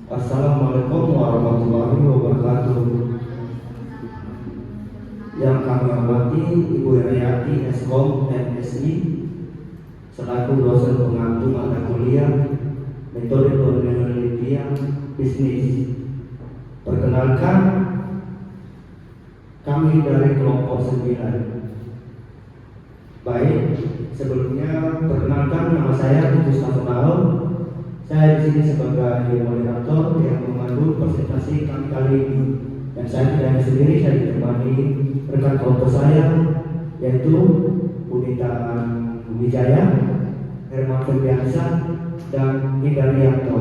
Assalamualaikum warahmatullahi wabarakatuh. Yang kami hormati Ibu Heriati Eskom MSI selaku dosen pengampu mata kuliah metode penelitian bisnis. Perkenalkan, kami dari kelompok 9. Baik, sebelumnya perkenalkan, nama saya Idris Nasional. Saya di sini sebagai moderator yang memandu presentasi kami kali ini. Dan saya tidak hanya sendiri, saya ditemani rekan kelompok saya, yaitu Budita Wijaya, Herman Febriansyah, dan Hidarianto.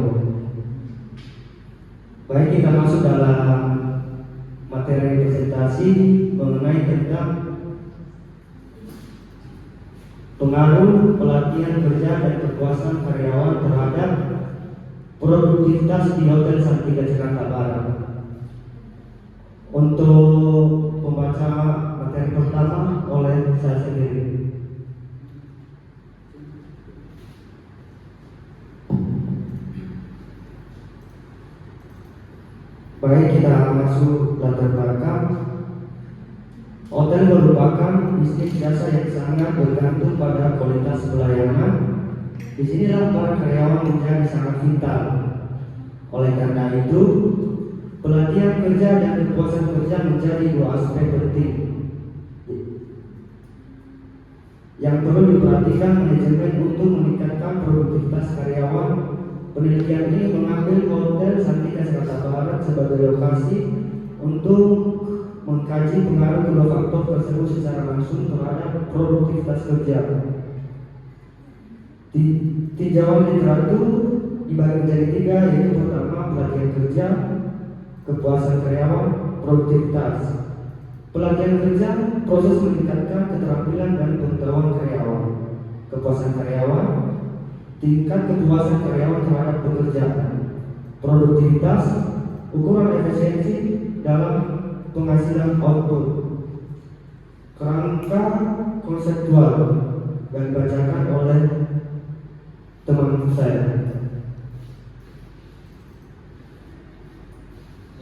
Baik, kita masuk dalam materi presentasi mengenai tentang pengaruh pelatihan kerja dan kepuasan karyawan terhadap produktivitas di Hotel Santika Jakarta Barat. Untuk membaca materi pertama oleh saya sendiri. Baik, kita masuk latar belakang. Hotel merupakan bisnis jasa yang sangat bergantung pada kualitas pelayanan. Disinilah para karyawan menjadi sangat vital. Oleh karena itu, pelatihan kerja dan kepuasan kerja menjadi dua aspek penting yang perlu diperhatikan manajemen untuk meningkatkan produktivitas karyawan. Penelitian ini mengambil Hotel Santika Jakarta Barat sebagai lokasi untuk mengkaji pengaruh kedua faktor tersebut secara langsung terhadap produktivitas kerja. Tinjauan literatur dibagi menjadi 3, yaitu pertama pelatihan kerja, kepuasan karyawan, produktivitas. Pelatihan kerja proses meningkatkan keterampilan dan pengetahuan karyawan. Kepuasan karyawan tingkat kepuasan karyawan terhadap pekerjaan. Produktivitas ukuran efisiensi dalam penghasilan output. Kerangka konseptual dan dibacakan oleh teman saya.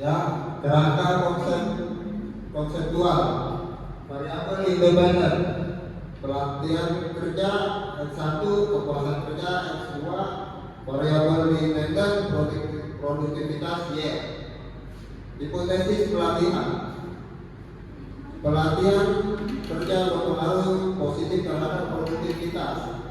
Ya, kerangka konseptual variabel independen, pelatihan kerja X1, kepuasan kerja X2, variabel independen produktivitas Y. Hipotesis pelatihan kerja berpengaruh positif terhadap produktivitas.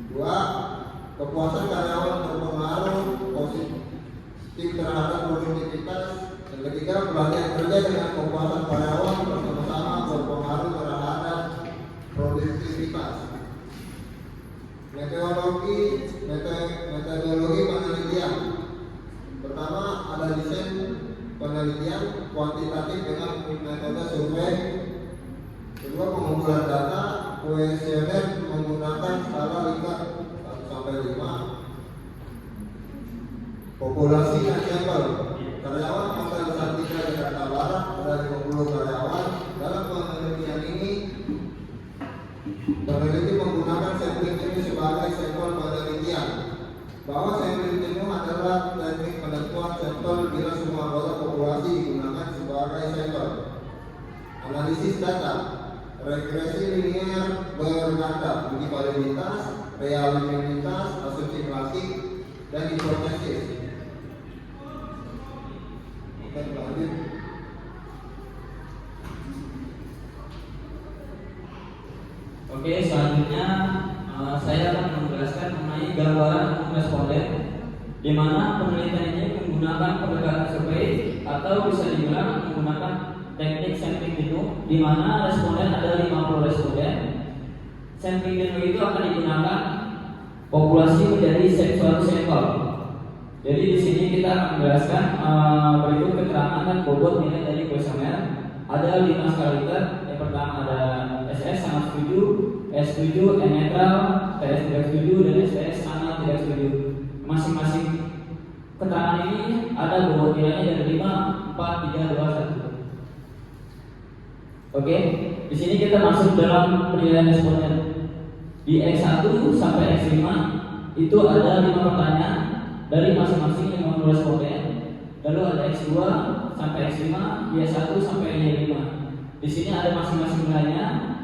2. Kepuasan karyawan berpengaruh positif terhadap produktivitas. Yang ketiga, pelatihan kerja dengan kepuasan karyawan bersama-sama berpengaruh terhadap produktivitas. Metodologi penelitian. Pertama, ada desain penelitian kuantitatif dengan metode survei. Kedua, pengumpulan data kuesioner menggunakan skala Likert 1-5. Populasi dan sampel. Karyawan Hotel Santika Jakarta Barat ada 50 karyawan. Dalam penelitian ini, peneliti menggunakan sampling jenuh sebagai sampel penelitian. Bahwa sampling jenuh adalah teknik penentuan sampel bila semua anggota populasi digunakan sebagai sampel. Analisis data, regresi linier berkata, uji validitas, realitas, asumsi klasik, dan hipotesis. Oke, lanjut. Oke, selanjutnya saya akan menjelaskan mengenai gambaran responden, di mana penelitian ini menggunakan pendekatan survei atau bisa dibilang menggunakan teknik sampling jenuh, di mana responden ada 50 responden. Sampling jenuh itu akan digunakan populasi menjadi suatu sampel. Jadi di sini kita akan menjelaskan berikut keterangan dan bobot nilai dari kuesioner. Ada 5 skala Likert. Yang pertama ada SS sangat setuju, S setuju, N netral, TS tidak setuju, dan SPS sangat tidak setuju. Masing-masing keterangan ini ada bobot nilainya dari 5, 4, 3, 2, 1. Oke, di sini kita masuk dalam penilaian responden. Di X1 sampai X5 itu ada 5 pertanyaan dari masing-masing 50 responden. lalu ada X2 sampai X5, Y1 sampai Y5. Di sini ada masing-masing nilainya.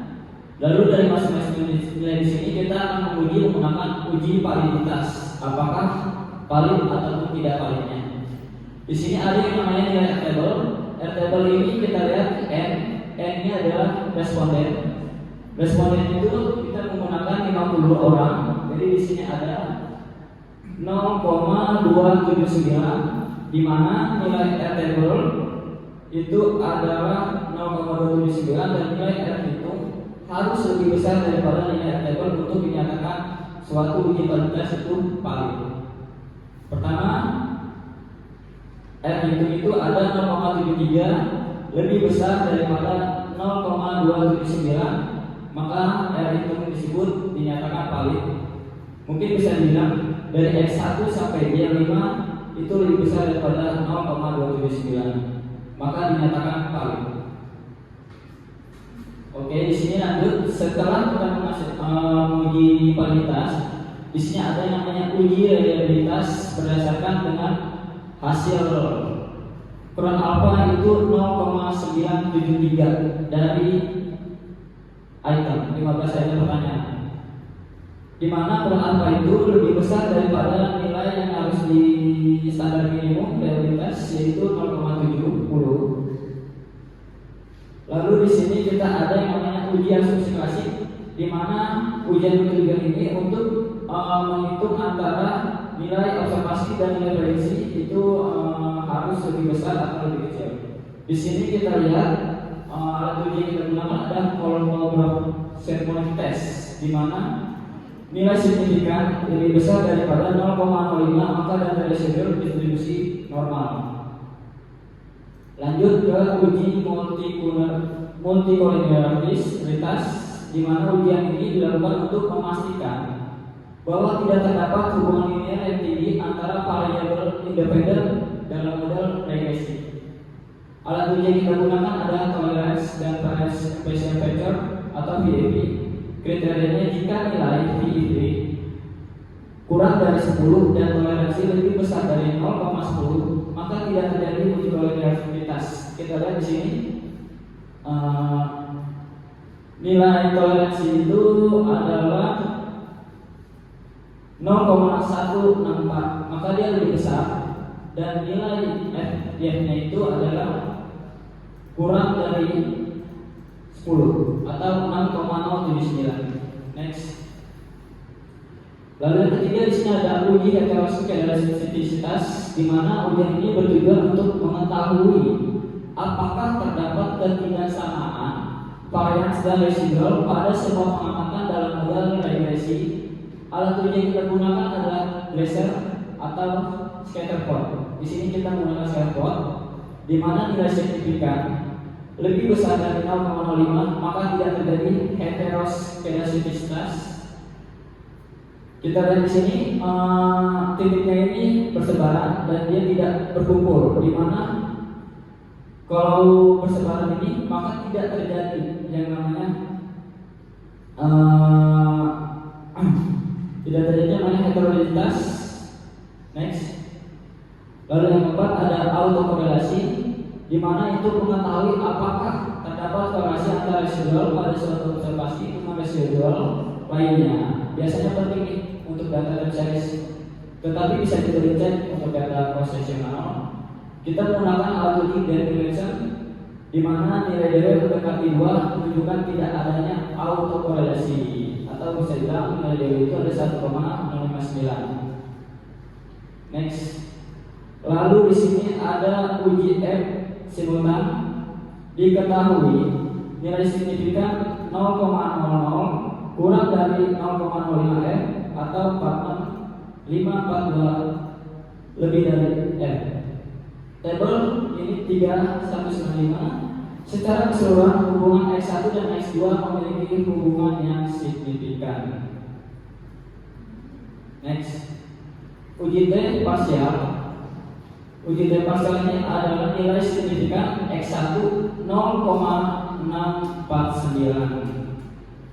Lalu dari masing-masing nilai di sini kita akan menguji menggunakan uji validitas, apakah valid ataupun tidak validnya. Di sini ada yang namanya nilai R-table. R-table ini kita lihat N ini adalah responden. Responden itu kita menggunakan 50 orang. Jadi di sini ada 0,279, di mana nilai R-table itu adalah 0,279 dan nilai R itu harus lebih besar daripada nilai R-table untuk dinyatakan suatu uji validitas itu valid. Pertama, R itu ada 0,73 lebih besar daripada 0,279, maka R itu disebut dinyatakan valid. Mungkin bisa dibilang dari X1 sampai Y5 itu lebih besar daripada 0,279, maka dinyatakan valid. Oke, di sini lanjut. Setelah kita menguji validitas, di sini ada yang namanya uji reliabilitas berdasarkan dengan hasil kurang alfa itu 0,973 dari item 15 item pertanyaan, di mana kurang alfa itu lebih besar daripada nilai yang harus di standar minimum reliabilitas yaitu 0,70. Lalu di sini kita ada yang namanya uji asumsi klasik, di mana ujian trigger ini untuk menghitung antara nilai observasi dan nilai prediksi itu harus lebih besar atau lebih kecil. Di sini kita lihat alat uji yang kita gunakan ada kolom sermonic test, di mana nilai signifikan lebih besar daripada 0,05, maka data residual distribusi normal. Lanjut ke uji multikolinialitas, di mana ujian ini dilakukan untuk memastikan bahwa tidak terdapat hubungan linear yang tinggi antara variabel independen dalam model regresi. Alat uji yang kita gunakan adalah tolerance dan variance special feature atau VAP. Kriterianya jika nilai VAP kurang dari 10 dan toleransi lebih besar dari 0,10, maka tidak terjadi uji kolonialitas. Kita lihat di sini nilai toleransi itu adalah 0,164, maka dia lebih besar, dan nilai FDF-nya itu adalah kurang dari 10 atau 6,079. Next. Lalu yang ketiga di sini ada uji heteroskedasisitas, di mana ujian ini bertujuan untuk mengetahui apakah terdapat ketidaksamaan varians dan residual pada semua pengamatan dalam model regresi. Alat uji yang kita gunakan adalah Glaser atau Scatterplot. Di sini kita menggunakan Scatterplot, di mana nilai signifikan lebih besar dari 0,05, maka tidak terjadi heteroskedasisitas. Kita lihat di sini titiknya ini bersebaran dan dia tidak berkumpul, di mana kalau bersebaran ini maka tidak terjadi yang namanya tidak terjadi namanya heterogenitas. Next. Lalu yang keempat ada autokorelasi, di mana itu mengetahui apakah terdapat korelasi antara residual pada suatu observasi dengan residual lainnya. Biasanya penting nih untuk data time series, tetapi bisa juga dicek untuk data cross-sectional. Kita menggunakan alat uji derivation, di mana nilai mendekati 2 menunjukkan tidak adanya autokorelasi, atau bisa dibilang nilai DW itu ada 1,059. Next. Lalu di sini ada uji F simultan, diketahui nilai signifikan 0,00 kurang dari 0,05 F atau 46542 lebih dari F. Tabel ini 3195. Secara keseluruhan hubungan X1 dan X2 memiliki hubungan yang signifikan. Next. Uji T parsial. Uji T parsial ini adalah nilai signifikan X1 0,649.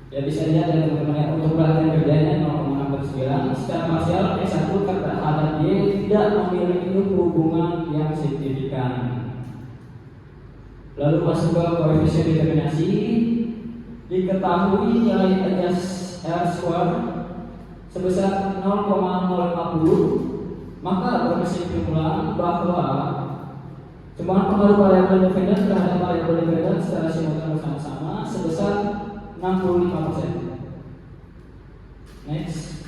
Ya bisa lihat dari teman-teman untuk perhatian kerjanya 0,649. Secara parsial X1 terhadap Y tidak memiliki hubungan yang signifikan. Lalu masuk ke koefisien determinasi. Diketahui nilai adjust R-square sebesar 0,050, maka berkesimpulan bahwa temuan pengaruh variabel dependen terhadap variabel dependen secara simultan bersama-sama sebesar 65%. Next.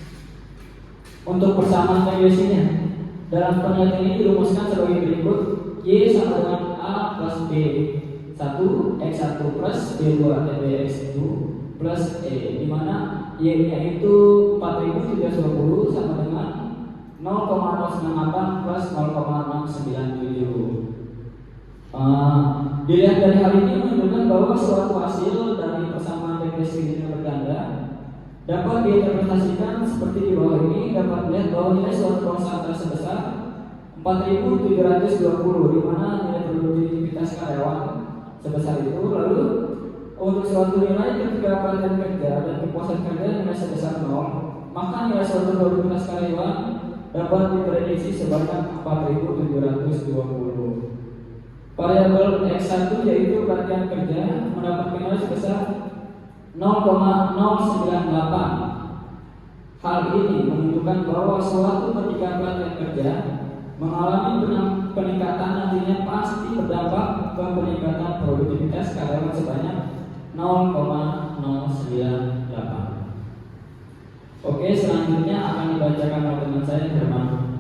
Untuk persamaan PWC-nya, dalam penelitian ini dirumuskan sebagai berikut: Y sama dengan A plus B 1 X1 plus B2 TB X2 plus E, di mana Y-nya itu 4320 sama dengan 0,098 plus 0,697. Dilihat dari hal ini menunjukkan bahwa suatu hasil dari persamaan PWC linear berganda dapat diinterpretasikan seperti di bawah ini. Dapat melihat bahwa nilai suatu konstanta sebesar 4.720, di mana nilai produktivitas karyawan sebesar itu. Lalu untuk suatu nilai ketika pelatihan kerja dan kepuasan kerja nilai sebesar 0, maka nilai suatu produktivitas karyawan dapat diprediksi sebanyak 4.720. Variabel X1 yaitu pelatihan kerja mendapatkan nilai sebesar 0,098. Hal ini menunjukkan bahwa suatu ketika pelatihan kerja mengalami peningkatan, nantinya pasti berdampak ke peningkatan produktivitas karyawan sebanyak 0,098. Oke, selanjutnya akan dibacakan oleh teman saya Herman.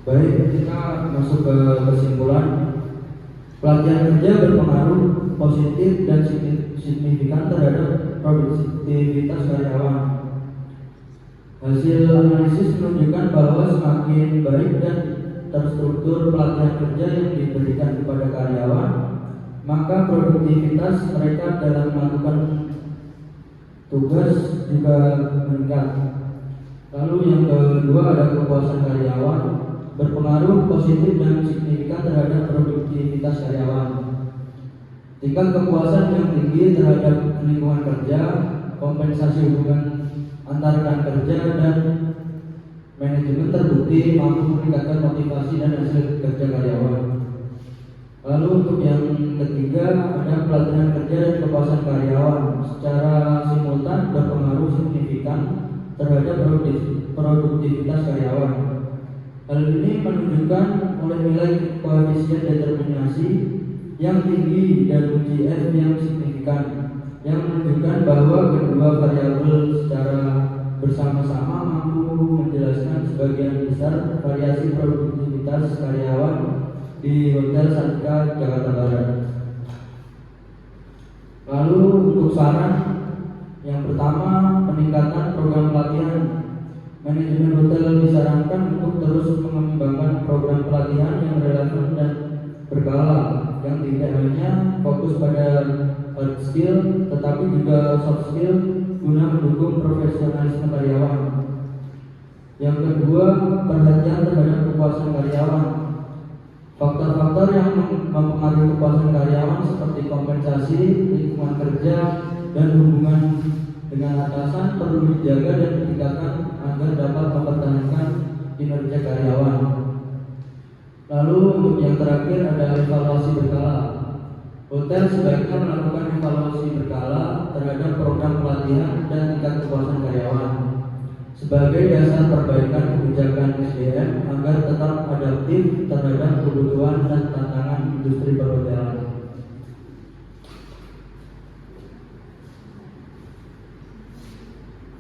Baik, kita masuk ke kesimpulan. Pelatihan kerja berpengaruh positif dan signifikan terhadap produktivitas karyawan. Hasil analisis menunjukkan bahwa semakin baik dan terstruktur pelatihan kerja yang diberikan kepada karyawan, maka produktivitas mereka dalam melakukan tugas juga meningkat. Lalu yang kedua ada kepuasan karyawan, berpengaruh positif dan signifikan terhadap produktivitas karyawan. Jika kepuasan yang tinggi terhadap lingkungan kerja, kompensasi hubungan antar rekan kerja dan manajemen terbukti mampu meningkatkan motivasi dan hasil kerja karyawan. Lalu untuk yang ketiga ada pelatihan kerja dan kepuasan karyawan secara simultan berpengaruh signifikan terhadap produktivitas karyawan. Hal ini menunjukkan oleh nilai koefisien determinasi yang tinggi dan uji F yang signifikan, yang menunjukkan bahwa kedua variabel secara bersama-sama mampu menjelaskan sebagian besar variasi produktivitas karyawan di Hotel Santika Jakarta Barat. Lalu untuk saran yang pertama, peningkatan program pelatihan. Manajemen hotel disarankan untuk terus mengembangkan program pelatihan yang relevan dan berkala, yang tidak hanya fokus pada hard skill tetapi juga soft skill guna mendukung profesionalisme karyawan. Yang kedua, perhatian terhadap kepuasan karyawan. Faktor-faktor yang mempengaruhi kepuasan karyawan seperti kompensasi, lingkungan kerja, dan hubungan dengan atasan perlu dijaga dan ditingkatkan agar dapat mempertahankan kinerja karyawan. Lalu untuk yang terakhir ada evaluasi berkala. Hotel sebaiknya melakukan evaluasi berkala terhadap program pelatihan dan tingkat kepuasan karyawan sebagai dasar perbaikan kebijakan SDM agar tetap adaptif terhadap kebutuhan dan tantangan industri perhotelan.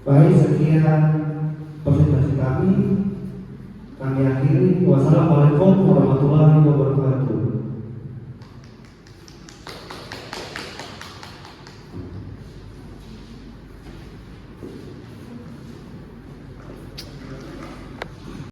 Baik, sekian presentasi kami akhiri. Wassalamualaikum warahmatullahi wabarakatuh.